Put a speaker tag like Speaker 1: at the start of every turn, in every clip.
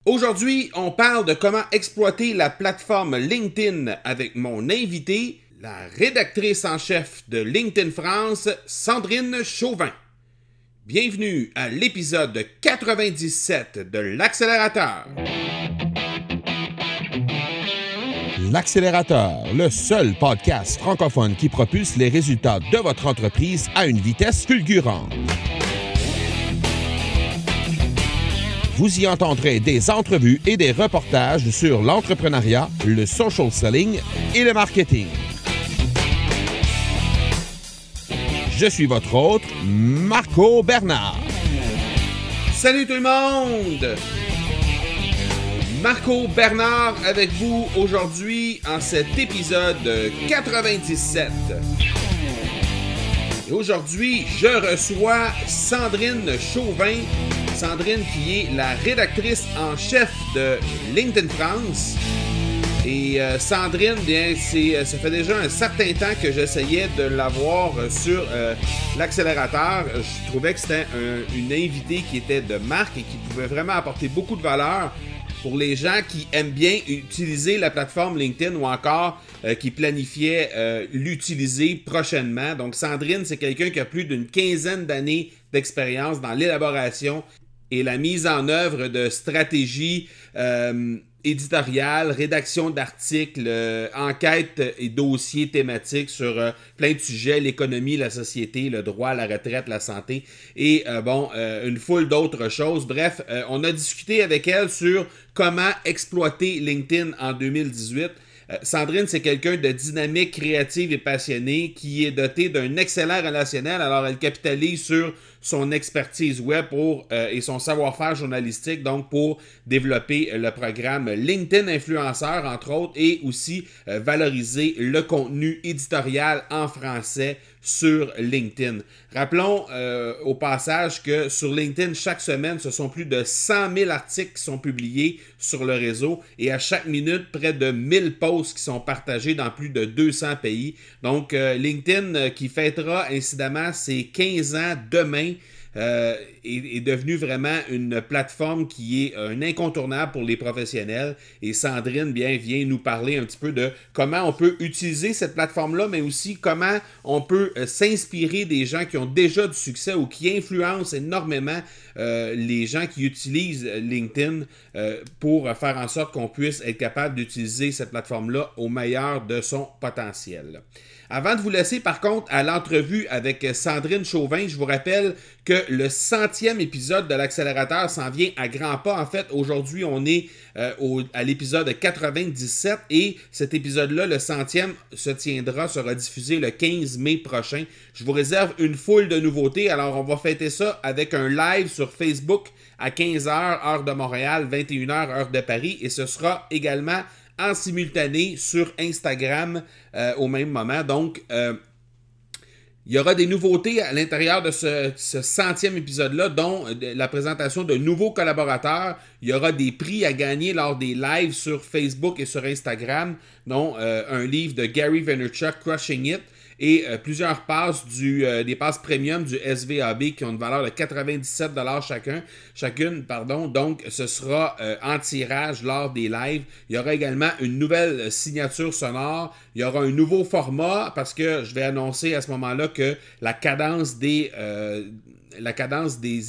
Speaker 1: Aujourd'hui, on parle de comment exploiter la plateforme LinkedIn avec mon invité, la rédactrice en chef de LinkedIn France, Sandrine Chauvin. Bienvenue à l'épisode 97 de l'Accélérateur.
Speaker 2: L'Accélérateur, le seul podcast francophone qui propulse les résultats de votre entreprise à une vitesse fulgurante. Vous y entendrez des entrevues et des reportages sur l'entrepreneuriat, le social selling et le marketing. Je suis votre hôte, Marco Bernard.
Speaker 1: Salut tout le monde! Marco Bernard avec vous aujourd'hui en cet épisode 97. Et aujourd'hui, je reçois Sandrine Chauvin. Sandrine qui est la rédactrice en chef de LinkedIn France. Et Sandrine, bien, ça fait déjà un certain temps que j'essayais de l'avoir sur l'accélérateur. Je trouvais que c'était une invitée qui était de marque et qui pouvait vraiment apporter beaucoup de valeur pour les gens qui aiment bien utiliser la plateforme LinkedIn ou encore qui planifiaient l'utiliser prochainement. Donc Sandrine, c'est quelqu'un qui a plus d'une quinzaine d'années d'expérience dans l'élaboration et la mise en œuvre de stratégies éditoriales, rédaction d'articles, enquêtes et dossiers thématiques sur plein de sujets, l'économie, la société, le droit, la retraite, la santé et une foule d'autres choses. Bref, on a discuté avec elle sur comment exploiter LinkedIn en 2018. Sandrine, c'est quelqu'un de dynamique, créative et passionné qui est doté d'un excellent relationnel. Alors, elle capitalise sur son expertise web et son savoir-faire journalistique, donc pour développer le programme LinkedIn Influenceur, entre autres, et aussi valoriser le contenu éditorial en français sur LinkedIn. Rappelons au passage que sur LinkedIn, chaque semaine, ce sont plus de 100 000 articles qui sont publiés sur le réseau et à chaque minute, près de 1000 posts qui sont partagés dans plus de 200 pays. Donc, LinkedIn qui fêtera incidemment ses 15 ans demain, est devenu vraiment une plateforme qui est un incontournable pour les professionnels. Et Sandrine vient nous parler un petit peu de comment on peut utiliser cette plateforme-là, mais aussi comment on peut s'inspirer des gens qui ont déjà du succès ou qui influencent énormément les gens qui utilisent LinkedIn pour faire en sorte qu'on puisse être capable d'utiliser cette plateforme-là au meilleur de son potentiel. Avant de vous laisser par contre à l'entrevue avec Sandrine Chauvin, je vous rappelle que le 100e épisode de l'Accélérateur s'en vient à grands pas. En fait, aujourd'hui, on est à l'épisode 97 et cet épisode-là, le 100e, sera diffusé le 15 mai prochain. Je vous réserve une foule de nouveautés. Alors, on va fêter ça avec un live sur Facebook à 15h, heure de Montréal, 21h, heure de Paris. Et ce sera également en simultané sur Instagram au même moment. Donc, il y aura des nouveautés à l'intérieur de ce 100e épisode-là, dont la présentation de nouveaux collaborateurs. Il y aura des prix à gagner lors des lives sur Facebook et sur Instagram, dont un livre de Gary Vaynerchuk, Crushing It, et plusieurs passes des passes premium du SVAB qui ont une valeur de 97$ chacune. Donc, ce sera en tirage lors des lives. Il y aura également une nouvelle signature sonore. Il y aura un nouveau format parce que je vais annoncer à ce moment-là que la cadence des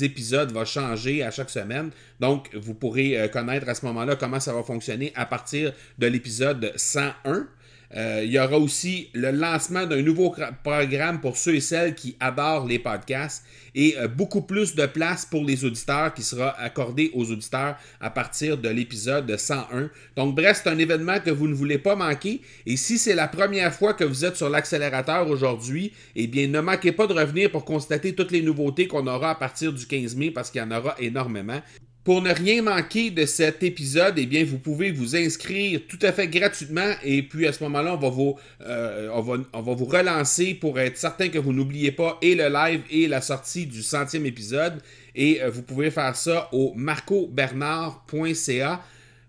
Speaker 1: épisodes va changer à chaque semaine. Donc, vous pourrez connaître à ce moment-là comment ça va fonctionner à partir de l'épisode 101. Il y aura aussi le lancement d'un nouveau programme pour ceux et celles qui adorent les podcasts et beaucoup plus de place pour les auditeurs qui sera accordé aux auditeurs à partir de l'épisode 101. Donc bref, c'est un événement que vous ne voulez pas manquer et si c'est la première fois que vous êtes sur l'accélérateur aujourd'hui, eh bien ne manquez pas de revenir pour constater toutes les nouveautés qu'on aura à partir du 15 mai parce qu'il y en aura énormément. Pour ne rien manquer de cet épisode, eh bien, vous pouvez vous inscrire tout à fait gratuitement et puis à ce moment-là, on va vous relancer pour être certain que vous n'oubliez pas et le live et la sortie du 100e épisode. Et vous pouvez faire ça au marcobernard.ca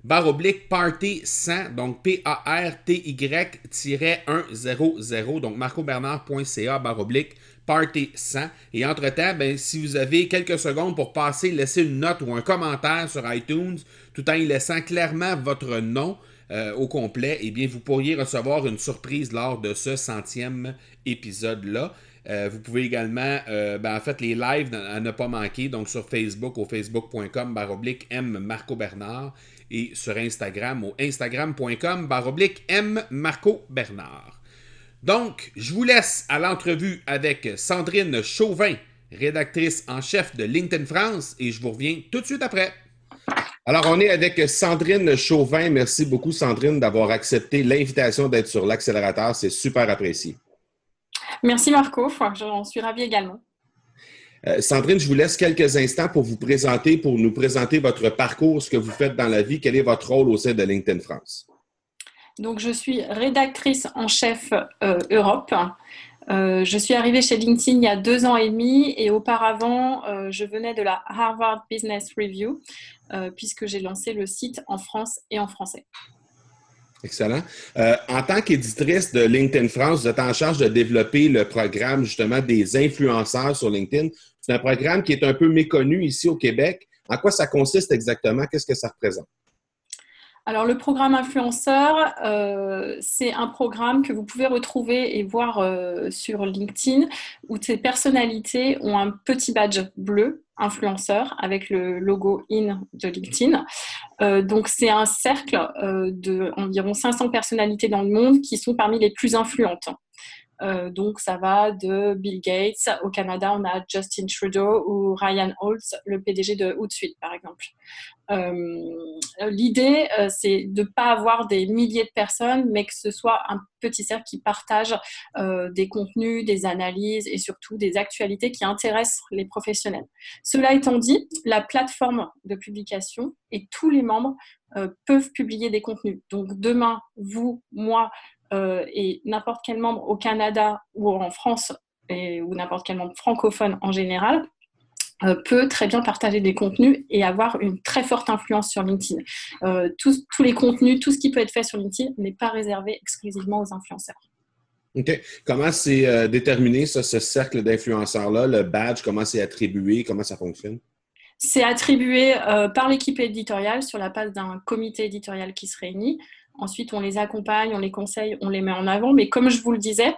Speaker 1: /party 100, donc PARTY-100, donc marcobernard.ca /party 100. Et entre-temps, si vous avez quelques secondes pour laisser une note ou un commentaire sur iTunes, tout en y laissant clairement votre nom au complet, eh bien, vous pourriez recevoir une surprise lors de ce 100e épisode-là. Vous pouvez également, en fait, les lives à ne pas manquer, donc sur Facebook, au facebook.com/M Marco Bernard et sur Instagram, au instagram.com/M Marco Bernard. Donc, je vous laisse à l'entrevue avec Sandrine Chauvin, rédactrice en chef de LinkedIn France, et je vous reviens tout de suite après. Alors, on est avec Sandrine Chauvin. Merci beaucoup, Sandrine, d'avoir accepté l'invitation d'être sur l'accélérateur. C'est super apprécié.
Speaker 3: Merci, Marco. J'en suis ravie également.
Speaker 1: Sandrine, je vous laisse quelques instants pour nous présenter votre parcours, ce que vous faites dans la vie. Quel est votre rôle au sein de LinkedIn France?
Speaker 3: Donc, je suis rédactrice en chef Europe. Je suis arrivée chez LinkedIn il y a 2 ans et demi et auparavant, je venais de la Harvard Business Review puisque j'ai lancé le site en France et en français.
Speaker 1: Excellent. En tant qu'éditrice de LinkedIn France, vous êtes en charge de développer le programme justement des influenceurs sur LinkedIn. C'est un programme qui est un peu méconnu ici au Québec. En quoi ça consiste exactement? Qu'est-ce que ça représente?
Speaker 3: Alors, le programme influenceur, c'est un programme que vous pouvez retrouver et voir sur LinkedIn où ces personnalités ont un petit badge bleu influenceur avec le logo IN de LinkedIn. Donc, c'est un cercle d'environ 500 personnalités dans le monde qui sont parmi les plus influentes. Donc, ça va de Bill Gates. Au Canada, on a Justin Trudeau ou Ryan Holtz, le PDG de Hootsuite, par exemple. L'idée, c'est de ne pas avoir des milliers de personnes, mais que ce soit un petit cercle qui partage des contenus, des analyses et surtout des actualités qui intéressent les professionnels. Cela étant dit, la plateforme de publication et tous les membres peuvent publier des contenus. Donc, demain, vous, moi, et n'importe quel membre au Canada ou en France ou n'importe quel membre francophone en général peut très bien partager des contenus et avoir une très forte influence sur LinkedIn. Tous les contenus, tout ce qui peut être fait sur LinkedIn n'est pas réservé exclusivement aux influenceurs.
Speaker 1: OK. Comment c'est déterminé, ce cercle d'influenceurs-là, le badge, comment c'est attribué, comment ça fonctionne?
Speaker 3: C'est attribué par l'équipe éditoriale sur la base d'un comité éditorial qui se réunit. Ensuite, on les accompagne, on les conseille, on les met en avant. Mais comme je vous le disais,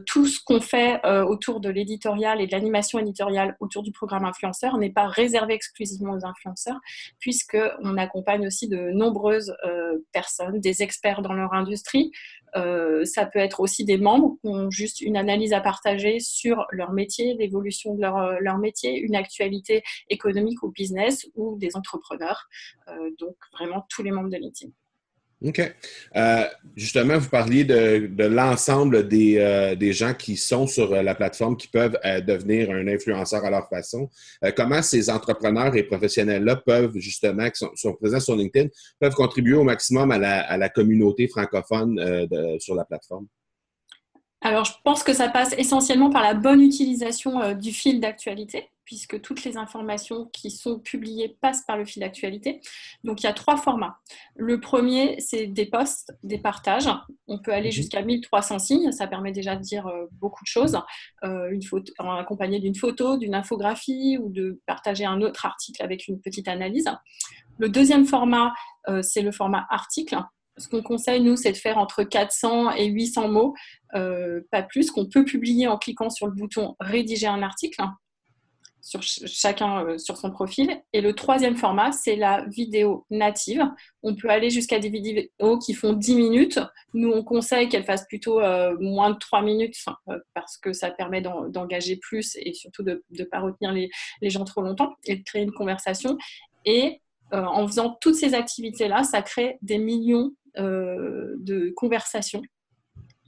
Speaker 3: tout ce qu'on fait autour de l'éditorial et de l'animation éditoriale autour du programme influenceur n'est pas réservé exclusivement aux influenceurs, puisqu'on accompagne aussi de nombreuses personnes, des experts dans leur industrie. Ça peut être aussi des membres qui ont juste une analyse à partager sur leur métier, l'évolution de leur métier, une actualité économique ou business, ou des entrepreneurs. Donc, vraiment tous les membres de LinkedIn.
Speaker 1: OK. Justement, vous parliez de l'ensemble des gens qui sont sur la plateforme, qui peuvent devenir un influenceur à leur façon. Comment ces entrepreneurs et professionnels-là peuvent, justement, qui sont présents sur LinkedIn, peuvent contribuer au maximum à la communauté francophone sur la plateforme?
Speaker 3: Alors, je pense que ça passe essentiellement par la bonne utilisation du fil d'actualité, puisque toutes les informations qui sont publiées passent par le fil d'actualité. Donc, il y a 3 formats. Le premier, c'est des posts, des partages. On peut aller jusqu'à 1300 signes. Ça permet déjà de dire beaucoup de choses. Accompagné d'une photo, d'une infographie ou de partager un autre article avec une petite analyse. Le deuxième format, c'est le format article. Ce qu'on conseille, nous, c'est de faire entre 400 et 800 mots, pas plus, qu'on peut publier en cliquant sur le bouton « Rédiger un article », chacun sur son profil. Et le troisième format, c'est la vidéo native. On peut aller jusqu'à des vidéos qui font 10 minutes. Nous, on conseille qu'elles fassent plutôt moins de 3 minutes parce que ça permet d'engager plus et surtout de ne pas retenir les gens trop longtemps et de créer une conversation. Et en faisant toutes ces activités-là, ça crée des millions de conversations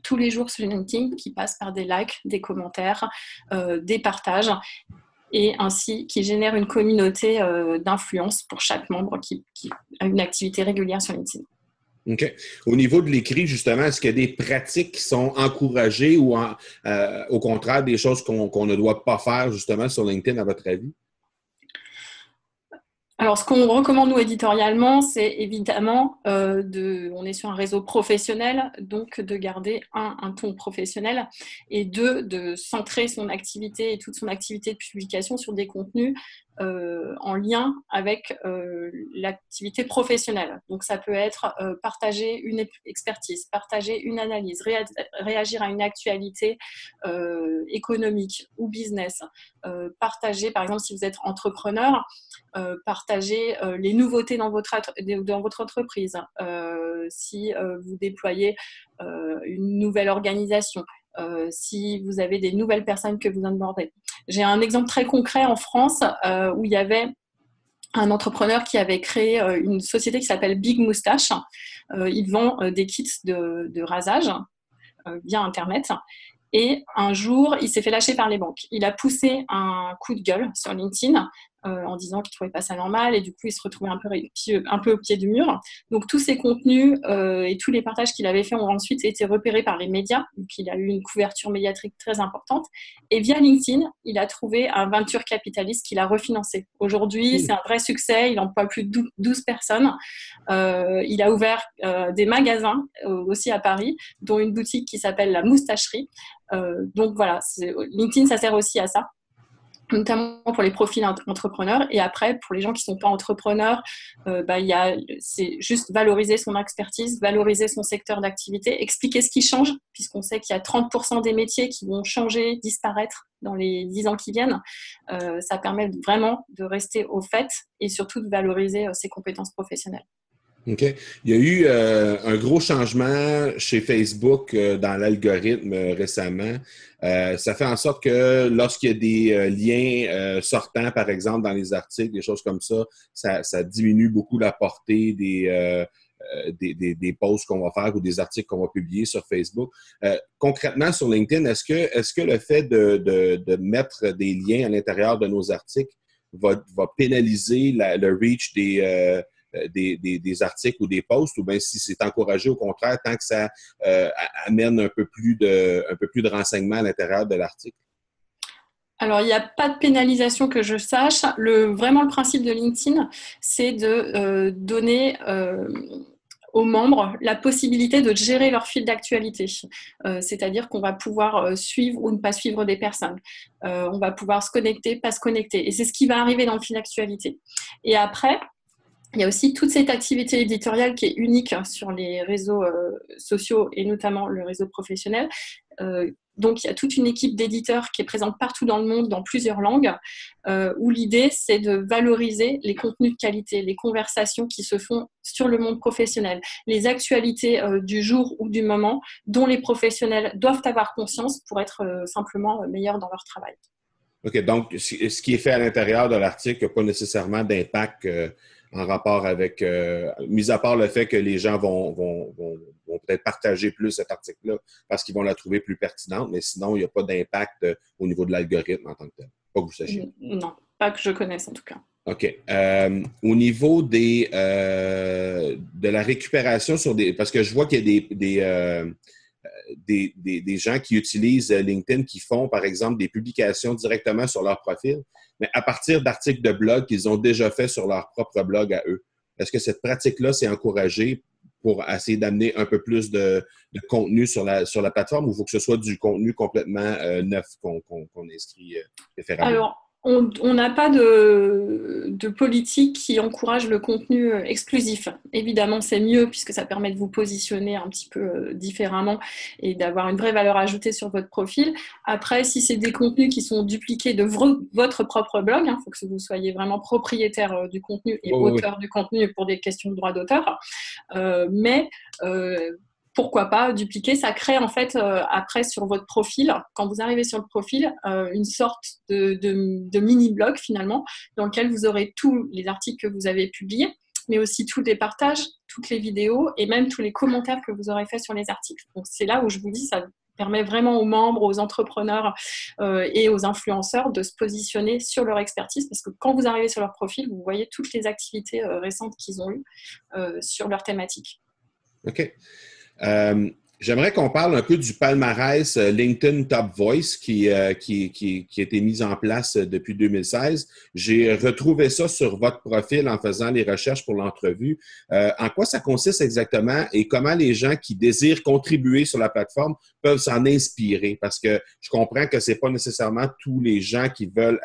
Speaker 3: tous les jours sur LinkedIn qui passent par des likes, des commentaires, des partages et ainsi qui génère une communauté d'influence pour chaque membre qui a une activité régulière sur LinkedIn.
Speaker 1: OK. Au niveau de l'écrit, justement, est-ce qu'il y a des pratiques qui sont encouragées ou au contraire des choses qu'on ne doit pas faire justement sur LinkedIn à votre avis?
Speaker 3: Alors, ce qu'on recommande, nous, éditorialement, c'est évidemment on est sur un réseau professionnel, donc de garder un ton professionnel et de centrer son activité et toute son activité de publication sur des contenus en lien avec l'activité professionnelle. Donc, ça peut être partager une expertise, partager une analyse, réagir à une actualité économique ou business, partager, par exemple, si vous êtes entrepreneur, partager les nouveautés dans votre entreprise, si vous déployez une nouvelle organisation, si vous avez des nouvelles personnes que vous onboardez. J'ai un exemple très concret en France où il y avait un entrepreneur qui avait créé une société qui s'appelle Big Moustache. Il vend des kits de rasage via Internet. Et un jour, il s'est fait lâcher par les banques. Il a poussé un coup de gueule sur LinkedIn en disant qu'il ne trouvait pas ça normal et du coup, il se retrouvait un peu au pied du mur. Donc, tous ces contenus et tous les partages qu'il avait faits ont ensuite été repérés par les médias. Donc, il a eu une couverture médiatique très importante. Et via LinkedIn, il a trouvé un venture capitaliste qui l'a refinancé. Aujourd'hui, c'est un vrai succès. Il emploie plus de 12 personnes. Il a ouvert des magasins aussi à Paris, dont une boutique qui s'appelle La Moustacherie. Donc voilà, LinkedIn, ça sert aussi à ça, notamment pour les profils entrepreneurs. Et après, pour les gens qui ne sont pas entrepreneurs, c'est juste valoriser son expertise, valoriser son secteur d'activité, expliquer ce qui change, puisqu'on sait qu'il y a 30% des métiers qui vont changer, disparaître dans les 10 ans qui viennent. Ça permet vraiment de rester au fait et surtout de valoriser ses compétences professionnelles.
Speaker 1: OK. Il y a eu un gros changement chez Facebook dans l'algorithme récemment. Ça fait en sorte que lorsqu'il y a des liens sortants, par exemple, dans les articles, des choses comme ça diminue beaucoup la portée des posts qu'on va faire ou des articles qu'on va publier sur Facebook. Concrètement, sur LinkedIn, est-ce que le fait de mettre des liens à l'intérieur de nos articles va pénaliser le reach des articles ou des posts, ou bien si c'est encouragé au contraire, tant que ça amène un peu plus de renseignements à l'intérieur de l'article?
Speaker 3: Alors, il n'y a pas de pénalisation que je sache. Vraiment, le principe de LinkedIn, c'est de donner aux membres la possibilité de gérer leur fil d'actualité. C'est-à-dire qu'on va pouvoir suivre ou ne pas suivre des personnes. On va pouvoir se connecter, pas se connecter. Et c'est ce qui va arriver dans le fil d'actualité. Et après, il y a aussi toute cette activité éditoriale qui est unique sur les réseaux sociaux et notamment le réseau professionnel. Donc, il y a toute une équipe d'éditeurs qui est présente partout dans le monde, dans plusieurs langues, où l'idée, c'est de valoriser les contenus de qualité, les conversations qui se font sur le monde professionnel, les actualités du jour ou du moment dont les professionnels doivent avoir conscience pour être simplement meilleurs dans leur travail.
Speaker 1: OK, donc ce qui est fait à l'intérieur de l'article n'a pas nécessairement d'impact en rapport avec, mis à part le fait que les gens vont peut-être partager plus cet article-là parce qu'ils vont la trouver plus pertinente, mais sinon, il n'y a pas d'impact au niveau de l'algorithme en tant que tel. Pas que vous sachiez.
Speaker 3: Non, pas que je connaisse en tout cas.
Speaker 1: OK. Au niveau de la récupération parce que je vois qu'il y a des gens qui utilisent LinkedIn qui font, par exemple, des publications directement sur leur profil, mais à partir d'articles de blog qu'ils ont déjà fait sur leur propre blog à eux. Est-ce que cette pratique-là s'est encouragée pour essayer d'amener un peu plus de contenu sur la plateforme ou il faut que ce soit du contenu complètement neuf qu'on inscrit préférablement?
Speaker 3: Alors, on n'a pas de politique qui encourage le contenu exclusif. Évidemment, c'est mieux puisque ça permet de vous positionner un petit peu différemment et d'avoir une vraie valeur ajoutée sur votre profil. Après, si c'est des contenus qui sont dupliqués de votre propre blog, faut que vous soyez vraiment propriétaire du contenu et auteur du contenu pour des questions de droit d'auteur. Pourquoi pas dupliquer? Ça crée en fait après sur votre profil, quand vous arrivez sur le profil, une sorte de mini-blog finalement, dans lequel vous aurez tous les articles que vous avez publiés, mais aussi tous les partages, toutes les vidéos et même tous les commentaires que vous aurez faits sur les articles. Donc c'est là où je vous dis, ça permet vraiment aux membres, aux entrepreneurs et aux influenceurs de se positionner sur leur expertise, parce que quand vous arrivez sur leur profil, vous voyez toutes les activités récentes qu'ils ont eues sur leur thématique.
Speaker 1: OK. J'aimerais qu'on parle un peu du palmarès LinkedIn Top Voice qui a été mis en place depuis 2016. J'ai retrouvé ça sur votre profil en faisant les recherches pour l'entrevue. En quoi ça consiste exactement et comment les gens qui désirent contribuer sur la plateforme peuvent s'en inspirer? Parce que je comprends que c'est pas nécessairement tous les gens qui veulent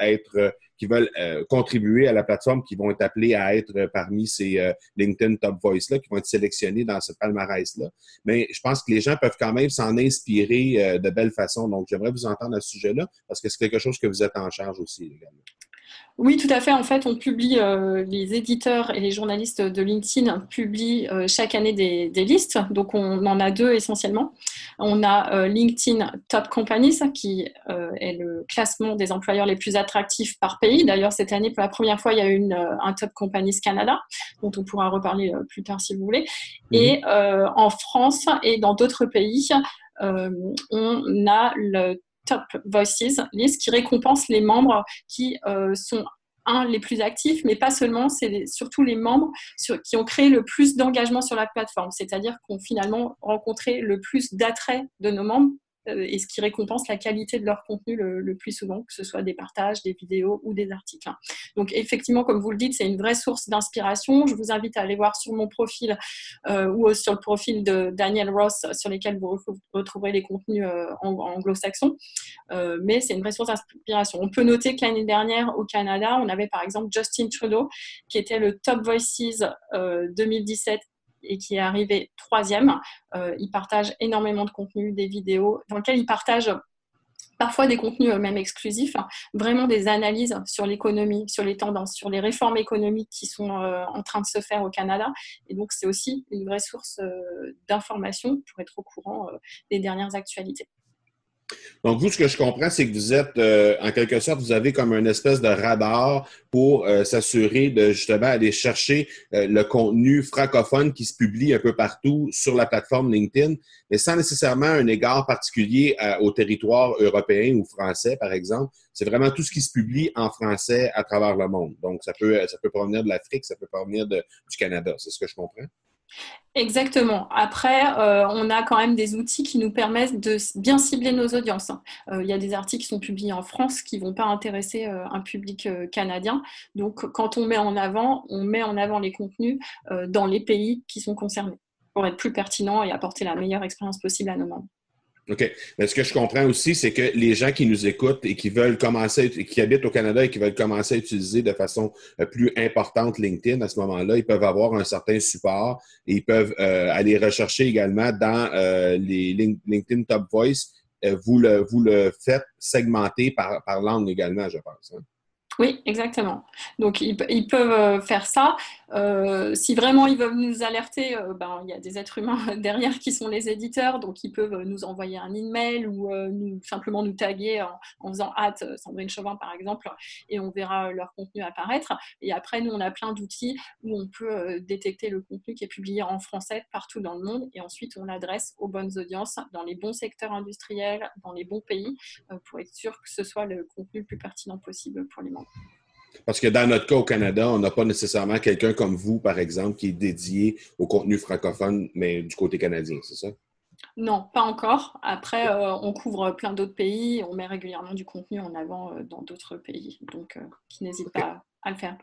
Speaker 1: qui veulent contribuer à la plateforme, qui vont être appelés à être parmi ces LinkedIn Top Voice-là, qui vont être sélectionnés dans ce palmarès-là. Mais je pense que les gens peuvent quand même s'en inspirer de belle façon. Donc, j'aimerais vous entendre à ce sujet-là, parce que c'est quelque chose que vous êtes en charge aussi également.
Speaker 3: Oui, tout à fait. En fait, on publie, les éditeurs et les journalistes de LinkedIn publient chaque année des listes. Donc, on en a deux essentiellement. On a LinkedIn Top Companies, qui est le classement des employeurs les plus attractifs par pays. D'ailleurs, cette année, pour la première fois, il y a eu un Top Companies Canada, dont on pourra reparler plus tard si vous voulez. Et en France et dans d'autres pays, on a le Top Voices list qui récompense les membres qui sont les plus actifs, mais pas seulement, c'est surtout les membres qui ont créé le plus d'engagement sur la plateforme, c'est-à-dire qu'on finalement rencontré le plus d'attrait de nos membres et ce qui récompense la qualité de leur contenu le plus souvent, que ce soit des partages, des vidéos ou des articles. Donc effectivement, comme vous le dites, c'est une vraie source d'inspiration. Je vous invite à aller voir sur mon profil ou sur le profil de Daniel Ross, sur lesquels vous retrouverez les contenus anglo-saxons. Mais c'est une vraie source d'inspiration. On peut noter que l'année dernière, au Canada, on avait par exemple Justin Trudeau, qui était le Top Voices 2017 et qui est arrivé 3e. Il partage énormément de contenu, des vidéos, dans lesquelles il partage parfois des contenus même exclusifs, vraiment des analyses sur l'économie, sur les tendances, sur les réformes économiques qui sont en train de se faire au Canada. Et donc, c'est aussi une vraie source d'information pour être au courant des dernières actualités.
Speaker 1: Donc, vous, ce que je comprends, c'est que vous êtes, en quelque sorte, vous avez comme une espèce de radar pour s'assurer de, justement, aller chercher le contenu francophone qui se publie un peu partout sur la plateforme LinkedIn, mais sans nécessairement un égard particulier au territoire européen ou français, par exemple. C'est vraiment tout ce qui se publie en français à travers le monde. Donc, ça peut provenir de l'Afrique, ça peut provenir du Canada. C'est ce que je comprends?
Speaker 3: Exactement. Après, on a quand même des outils qui nous permettent de bien cibler nos audiences. Il y a des articles qui sont publiés en France qui ne vont pas intéresser un public canadien. Donc, quand on met en avant les contenus dans les pays qui sont concernés pour être plus pertinent et apporter la meilleure expérience possible à nos membres.
Speaker 1: OK. Mais ce que je comprends aussi, c'est que les gens qui nous écoutent et qui veulent commencer, qui habitent au Canada et qui veulent commencer à utiliser de façon plus importante LinkedIn, à ce moment-là, ils peuvent avoir un certain support et ils peuvent aller rechercher également dans les LinkedIn Top Voice. Vous le faites segmenter par langue également, je pense. Hein?
Speaker 3: Oui, exactement. Donc, ils peuvent faire ça. Si vraiment ils veulent nous alerter, il y a des êtres humains derrière qui sont les éditeurs, donc ils peuvent nous envoyer un email ou simplement nous taguer en faisant @ Sandrine Chauvin par exemple, et on verra leur contenu apparaître. Et après, nous, on a plein d'outils où on peut détecter le contenu qui est publié en français partout dans le monde, et ensuite on l'adresse aux bonnes audiences, dans les bons secteurs industriels, dans les bons pays, pour être sûr que ce soit le contenu le plus pertinent possible pour les membres.
Speaker 1: Parce que dans notre cas au Canada, on n'a pas nécessairement quelqu'un comme vous, par exemple, qui est dédié au contenu francophone, mais du côté canadien, c'est ça?
Speaker 3: Non, pas encore. Après, on couvre plein d'autres pays. On met régulièrement du contenu en avant dans d'autres pays. Donc, qui n'hésitent pas à le faire.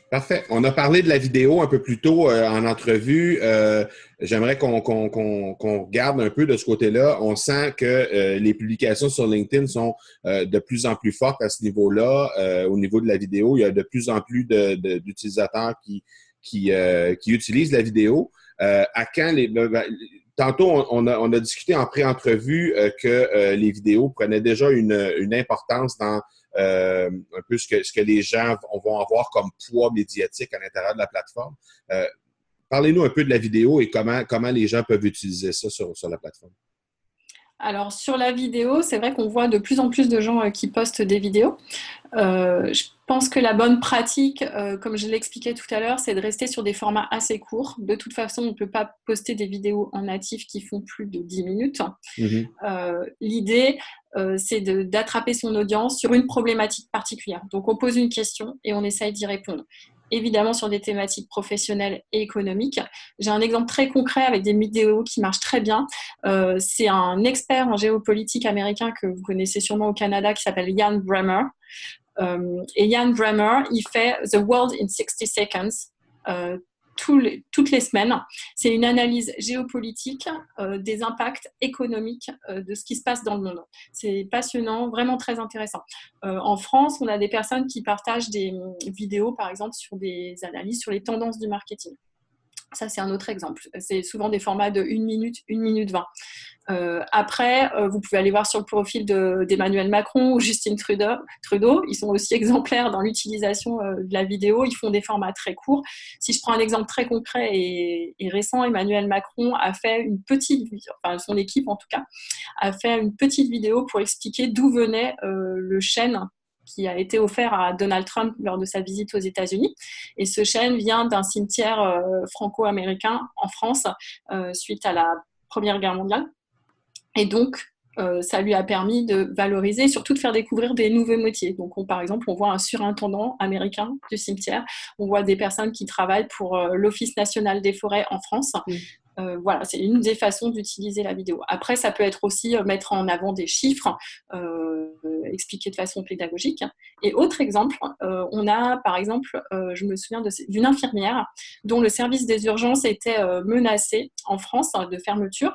Speaker 1: Parfait. On a parlé de la vidéo un peu plus tôt en entrevue. J'aimerais qu'on regarde un peu de ce côté-là. On sent que les publications sur LinkedIn sont de plus en plus fortes à ce niveau-là. Au niveau de la vidéo, il y a de plus en plus d'utilisateurs qui utilisent la vidéo. À quand tantôt, on a discuté en pré-entrevue que les vidéos prenaient déjà une importance dans un peu ce que les gens vont avoir comme poids médiatique à l'intérieur de la plateforme. Parlez-nous un peu de la vidéo et comment les gens peuvent utiliser ça sur la plateforme.
Speaker 3: Alors, sur la vidéo, c'est vrai qu'on voit de plus en plus de gens qui postent des vidéos. Je pense que la bonne pratique, comme je l'expliquais tout à l'heure, c'est de rester sur des formats assez courts. De toute façon, on ne peut pas poster des vidéos en natif qui font plus de 10 minutes. L'idée, c'est d'attraper son audience sur une problématique particulière. Donc, on pose une question et on essaye d'y répondre. Évidemment sur des thématiques professionnelles et économiques. J'ai un exemple très concret avec des vidéos qui marchent très bien. C'est un expert en géopolitique américain que vous connaissez sûrement au Canada qui s'appelle Ian Bremmer. Et Ian Bremmer, il fait The World in 60 Seconds. toutes les semaines. C'est une analyse géopolitique des impacts économiques de ce qui se passe dans le monde. C'est passionnant, vraiment très intéressant. En France, on a des personnes qui partagent des vidéos, par exemple, sur des analyses sur les tendances du marketing. Ça, c'est un autre exemple. C'est souvent des formats de 1 minute, 1 minute 20. Après, vous pouvez aller voir sur le profil d'Emmanuel Macron ou Justin Trudeau. Ils sont aussi exemplaires dans l'utilisation de la vidéo. Ils font des formats très courts. Si je prends un exemple très concret et récent, Emmanuel Macron a fait une petite, enfin son équipe en tout cas, a fait une petite vidéo pour expliquer d'où venait le chêne qui a été offert à Donald Trump lors de sa visite aux États-Unis. Et ce chêne vient d'un cimetière franco-américain en France suite à la Première Guerre mondiale. Et donc, ça lui a permis de valoriser et surtout de faire découvrir des nouveaux métiers. Donc, par exemple, on voit un surintendant américain du cimetière, on voit des personnes qui travaillent pour l'Office national des forêts en France. Voilà, c'est une des façons d'utiliser la vidéo. Après, ça peut être aussi mettre en avant des chiffres, expliquer de façon pédagogique. Et autre exemple, on a par exemple, je me souviens d'une infirmière dont le service des urgences était menacé en France de fermeture,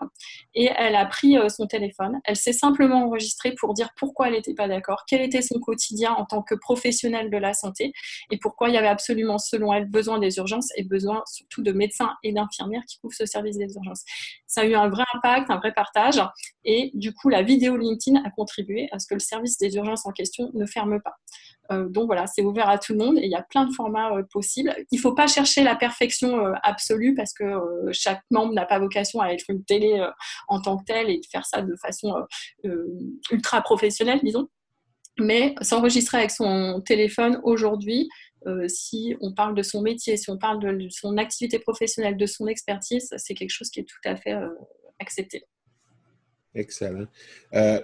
Speaker 3: et elle a pris son téléphone, elle s'est simplement enregistrée pour dire pourquoi elle n'était pas d'accord, quel était son quotidien en tant que professionnelle de la santé, et pourquoi il y avait absolument, selon elle, besoin des urgences et besoin surtout de médecins et d'infirmières qui couvrent ce service des urgences. Ça a eu un vrai impact, un vrai partage, et du coup la vidéo LinkedIn a contribué à ce que le service des urgences en question ne ferme pas. Donc voilà, c'est ouvert à tout le monde et il y a plein de formats possibles. Il ne faut pas chercher la perfection absolue parce que chaque membre n'a pas vocation à être une télé en tant que telle et de faire ça de façon ultra professionnelle, disons. Mais s'enregistrer avec son téléphone aujourd'hui, si on parle de son métier, si on parle de son activité professionnelle, de son expertise, c'est quelque chose qui est tout à fait accepté.
Speaker 1: Excellent.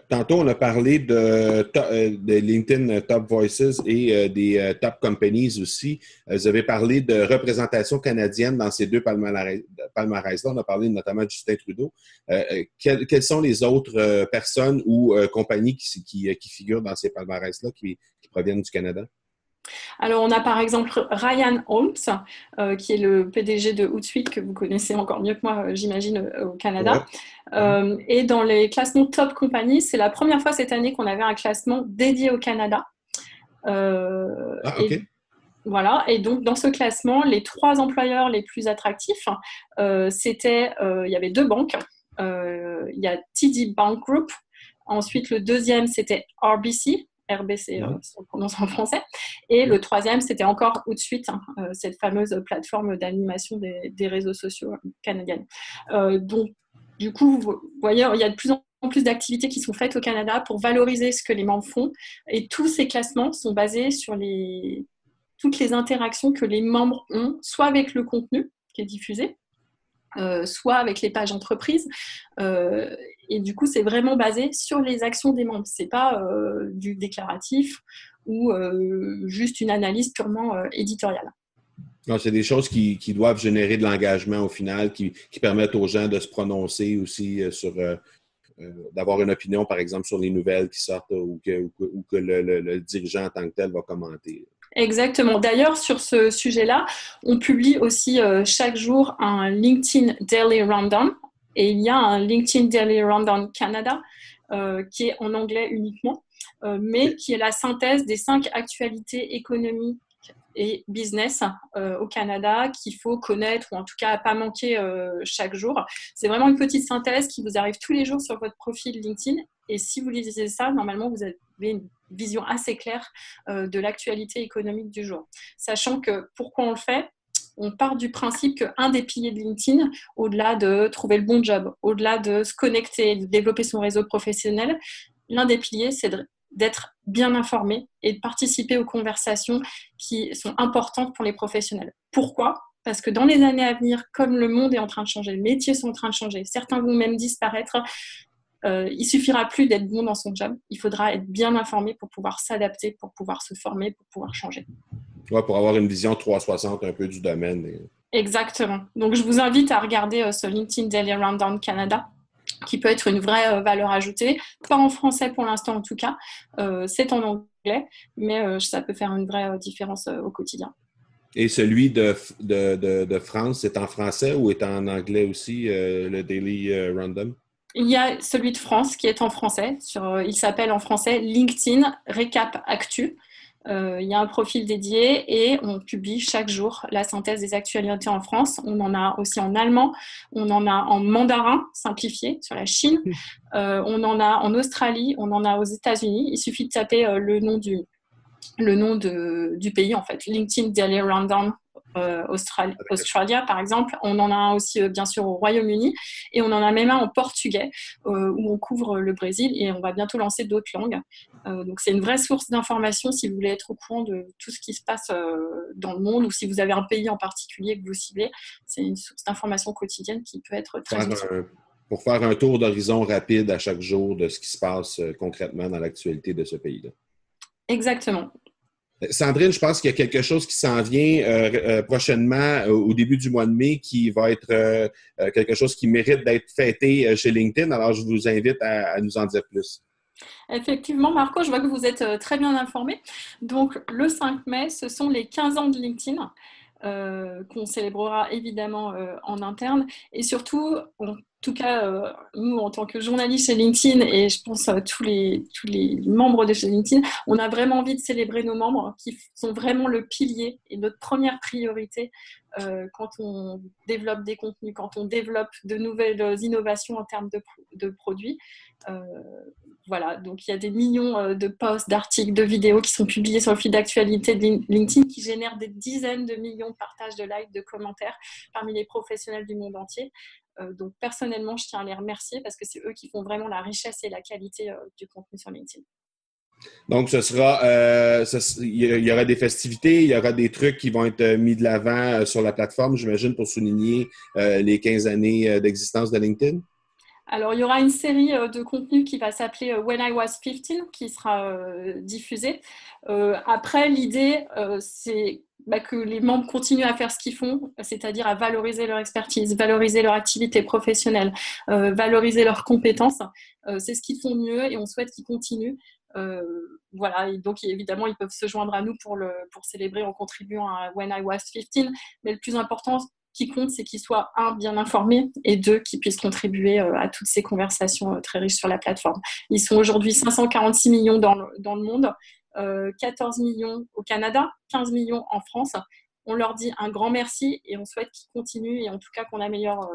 Speaker 1: Tantôt, on a parlé de LinkedIn Top Voices et des Top Companies aussi. Vous avez parlé de représentation canadienne dans ces deux palmarès-là. On a parlé notamment de Justin Trudeau. Quelles sont les autres personnes ou compagnies qui figurent dans ces palmarès-là qui proviennent du Canada?
Speaker 3: Alors, on a par exemple Ryan Holmes, qui est le PDG de Hootsuite, que vous connaissez encore mieux que moi, j'imagine, au Canada. Ouais. Et dans les classements Top Company, c'est la première fois cette année qu'on avait un classement dédié au Canada.
Speaker 1: OK.
Speaker 3: Voilà, et donc dans ce classement, les 3 employeurs les plus attractifs, il y avait 2 banques. Il y a TD Bank Group. Ensuite, le deuxième, c'était RBC, si on prononce en français. Et le troisième, c'était encore Hootsuite, cette fameuse plateforme d'animation des réseaux sociaux canadiennes. Donc, du coup, vous voyez, il y a de plus en plus d'activités qui sont faites au Canada pour valoriser ce que les membres font. Et tous ces classements sont basés sur toutes les interactions que les membres ont, soit avec le contenu qui est diffusé, soit avec les pages entreprises. Et du coup, c'est vraiment basé sur les actions des membres. Ce n'est pas du déclaratif ou juste une analyse purement éditoriale.
Speaker 1: Non, c'est des choses qui doivent générer de l'engagement au final, qui permettent aux gens de se prononcer aussi sur d'avoir une opinion, par exemple, sur les nouvelles qui sortent ou que le dirigeant en tant que tel va commenter.
Speaker 3: Exactement. D'ailleurs, sur ce sujet-là, on publie aussi chaque jour un LinkedIn Daily Rundown. Et il y a un LinkedIn Daily Rundown Canada qui est en anglais uniquement, mais qui est la synthèse des 5 actualités économiques et business au Canada qu'il faut connaître ou en tout cas pas manquer chaque jour. C'est vraiment une petite synthèse qui vous arrive tous les jours sur votre profil LinkedIn. Et si vous lisez ça, normalement, vous avez une vision assez claire de l'actualité économique du jour. Sachant que pourquoi on le fait ? On part du principe qu'un des piliers de LinkedIn, au-delà de trouver le bon job, au-delà de se connecter, de développer son réseau professionnel, l'un des piliers, c'est d'être bien informé et de participer aux conversations qui sont importantes pour les professionnels. Pourquoi ? Parce que dans les années à venir, comme le monde est en train de changer, les métiers sont en train de changer, certains vont même disparaître, il suffira plus d'être bon dans son job, il faudra être bien informé pour pouvoir s'adapter, pour pouvoir se former, pour pouvoir changer.
Speaker 1: Ouais, pour avoir une vision 360 un peu du domaine.
Speaker 3: Exactement. Donc, je vous invite à regarder ce LinkedIn Daily Rundown Canada, qui peut être une vraie valeur ajoutée. Pas en français pour l'instant en tout cas, c'est en anglais, mais ça peut faire une vraie différence au quotidien.
Speaker 1: Et celui de France, est en français ou est en anglais aussi, le Daily Random?
Speaker 3: Il y a celui de France qui est en français. Il s'appelle en français LinkedIn Récap Actu. Il y a un profil dédié et on publie chaque jour la synthèse des actualités en France. On en a aussi en allemand, on en a en mandarin simplifié sur la Chine, on en a en Australie, on en a aux États-Unis. Il suffit de taper le nom du pays, en fait. LinkedIn Daily Rundown Australia, par exemple. On en a un aussi, bien sûr, au Royaume-Uni. Et on en a même un en portugais, où on couvre le Brésil. Et on va bientôt lancer d'autres langues. Donc, c'est une vraie source d'information si vous voulez être au courant de tout ce qui se passe dans le monde, ou si vous avez un pays en particulier que vous ciblez. C'est une source d'information quotidienne qui peut être très utile.
Speaker 1: Pour faire un tour d'horizon rapide à chaque jour de ce qui se passe concrètement dans l'actualité de ce pays-là.
Speaker 3: Exactement.
Speaker 1: Sandrine, je pense qu'il y a quelque chose qui s'en vient prochainement au début du mois de mai qui va être quelque chose qui mérite d'être fêté chez LinkedIn. Alors, je vous invite à nous en dire plus.
Speaker 3: Effectivement, Marco, je vois que vous êtes très bien informé. Donc, le 5 mai, ce sont les 15 ans de LinkedIn qu'on célébrera évidemment en interne. Et surtout, en tout cas, nous, en tant que journalistes chez LinkedIn, et je pense à tous les membres de chez LinkedIn, on a vraiment envie de célébrer nos membres qui sont vraiment le pilier et notre première priorité quand on développe des contenus, quand on développe de nouvelles innovations en termes de produits. Voilà, donc il y a des millions de posts, d'articles, de vidéos qui sont publiés sur le fil d'actualité de LinkedIn qui génèrent des dizaines de millions de partages, de likes, de commentaires parmi les professionnels du monde entier. Donc personnellement, je tiens à les remercier parce que c'est eux qui font vraiment la richesse et la qualité du contenu sur LinkedIn.
Speaker 1: Donc, il y aura des festivités, il y aura des trucs qui vont être mis de l'avant sur la plateforme, j'imagine, pour souligner les 15 années d'existence de LinkedIn.
Speaker 3: Alors, il y aura une série de contenus qui va s'appeler When I Was 15, qui sera diffusée. Après, l'idée, c'est que les membres continuent à faire ce qu'ils font, c'est-à-dire à valoriser leur expertise, valoriser leur activité professionnelle, valoriser leurs compétences. C'est ce qu'ils font mieux et on souhaite qu'ils continuent. Voilà, et donc évidemment, ils peuvent se joindre à nous pour célébrer en contribuant à When I Was 15. Mais le plus important qui compte, c'est qu'ils soient, un, bien informés et deux, qu'ils puissent contribuer à toutes ces conversations très riches sur la plateforme. Ils sont aujourd'hui 546 millions dans le monde, 14 millions au Canada, 15 millions en France. On leur dit un grand merci et on souhaite qu'ils continuent et en tout cas qu'on améliore,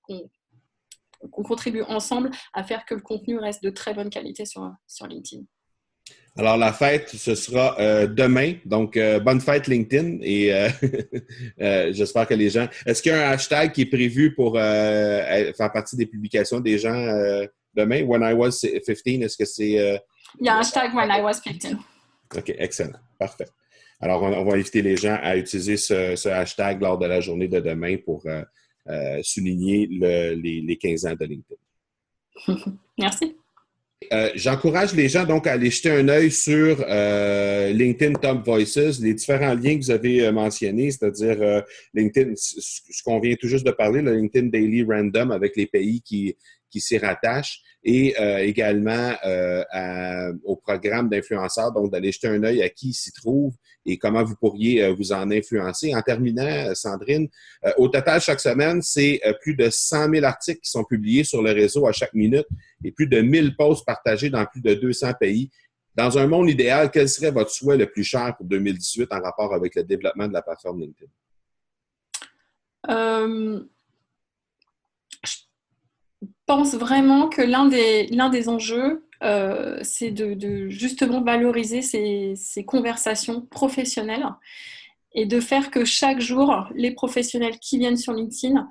Speaker 3: qu'on contribue ensemble à faire que le contenu reste de très bonne qualité sur LinkedIn.
Speaker 1: Alors, la fête, ce sera demain. Donc, bonne fête LinkedIn et j'espère que les gens... Est-ce qu'il y a un hashtag qui est prévu pour faire partie des publications des gens demain? When I was 15, est-ce que c'est...
Speaker 3: Il y a un hashtag When I was 15.
Speaker 1: OK, excellent. Parfait. Alors, on va inviter les gens à utiliser ce hashtag lors de la journée de demain pour souligner les 15 ans de LinkedIn.
Speaker 3: Merci.
Speaker 1: J'encourage les gens donc à aller jeter un œil sur LinkedIn Top Voices, les différents liens que vous avez mentionnés, c'est-à-dire LinkedIn, ce qu'on vient tout juste de parler, le LinkedIn Daily Random avec les pays qui s'y rattachent et également au programme d'influenceurs, donc d'aller jeter un œil à qui s'y trouve et comment vous pourriez vous en influencer. En terminant, Sandrine, au total, chaque semaine, c'est plus de 100 000 articles qui sont publiés sur le réseau à chaque minute et plus de 1000 posts partagés dans plus de 200 pays. Dans un monde idéal, quel serait votre souhait le plus cher pour 2018 en rapport avec le développement de la plateforme LinkedIn?
Speaker 3: Je pense vraiment que l'un des enjeux, c'est de justement valoriser ces conversations professionnelles et de faire que chaque jour, les professionnels qui viennent sur LinkedIn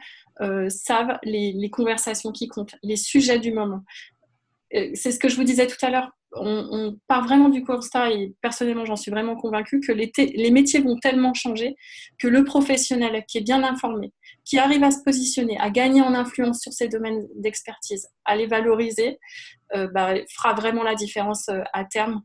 Speaker 3: savent les conversations qui comptent, les sujets du moment. C'est ce que je vous disais tout à l'heure. On part vraiment du constat, et personnellement, j'en suis vraiment convaincue, que les métiers vont tellement changer que le professionnel qui est bien informé, qui arrive à se positionner, à gagner en influence sur ces domaines d'expertise, à les valoriser, fera vraiment la différence à terme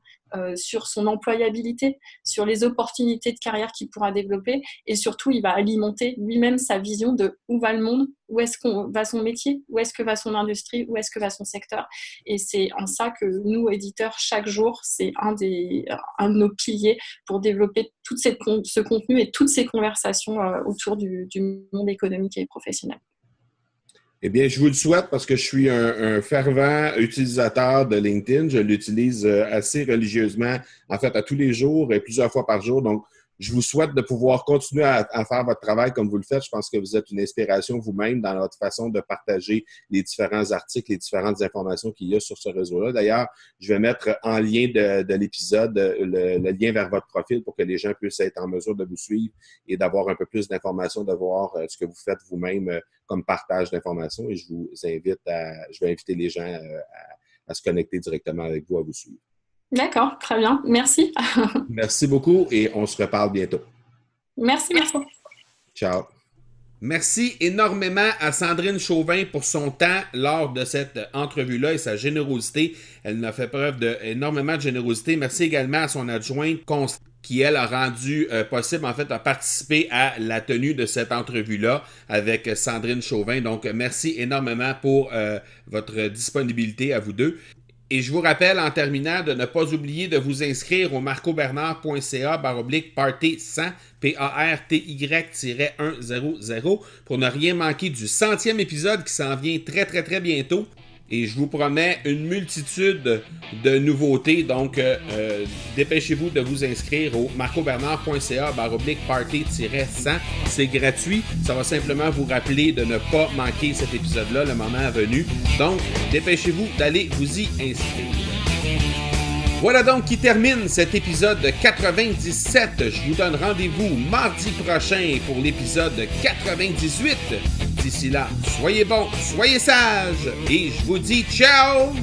Speaker 3: sur son employabilité, sur les opportunités de carrière qu'il pourra développer, et surtout, il va alimenter lui-même sa vision de où va le monde, où est-ce qu'on va son métier, où est-ce que va son industrie, où est-ce que va son secteur. Et c'est en ça que nous, éditeurs, chaque jour, c'est un de nos piliers pour développer tout ce contenu et toutes ces conversations autour du monde économique et professionnel.
Speaker 1: Eh bien, je vous le souhaite parce que je suis un fervent utilisateur de LinkedIn. Je l'utilise assez religieusement, en fait, à tous les jours et plusieurs fois par jour. Donc, je vous souhaite de pouvoir continuer à faire votre travail comme vous le faites. Je pense que vous êtes une inspiration vous-même dans votre façon de partager les différents articles, les différentes informations qu'il y a sur ce réseau-là. D'ailleurs, je vais mettre en lien de l'épisode le lien vers votre profil pour que les gens puissent être en mesure de vous suivre et d'avoir un peu plus d'informations, de voir ce que vous faites vous-même comme partage d'informations. Et je vais inviter les gens à se connecter directement avec vous, à vous suivre.
Speaker 3: D'accord, très bien. Merci.
Speaker 1: Merci beaucoup et on se reparle bientôt.
Speaker 3: Merci.
Speaker 1: Ciao. Merci énormément à Sandrine Chauvin pour son temps lors de cette entrevue-là et sa générosité. Elle m'a fait preuve d'énormément de générosité. Merci également à son adjointe Constance qui, elle, a rendu possible, en fait, à participer à la tenue de cette entrevue-là avec Sandrine Chauvin. Donc, merci énormément pour votre disponibilité à vous deux. Et je vous rappelle en terminant de ne pas oublier de vous inscrire au marcobernard.ca/party100 PARTY-100 pour ne rien manquer du 100e épisode qui s'en vient très très très bientôt. Et je vous promets une multitude de nouveautés. Donc, dépêchez-vous de vous inscrire au marcobernard.ca/party-100. C'est gratuit. Ça va simplement vous rappeler de ne pas manquer cet épisode-là, le moment venu. Donc, dépêchez-vous d'aller vous y inscrire. Voilà donc qui termine cet épisode 97. Je vous donne rendez-vous mardi prochain pour l'épisode 98. D'ici là, soyez bons, soyez sages et je vous dis ciao!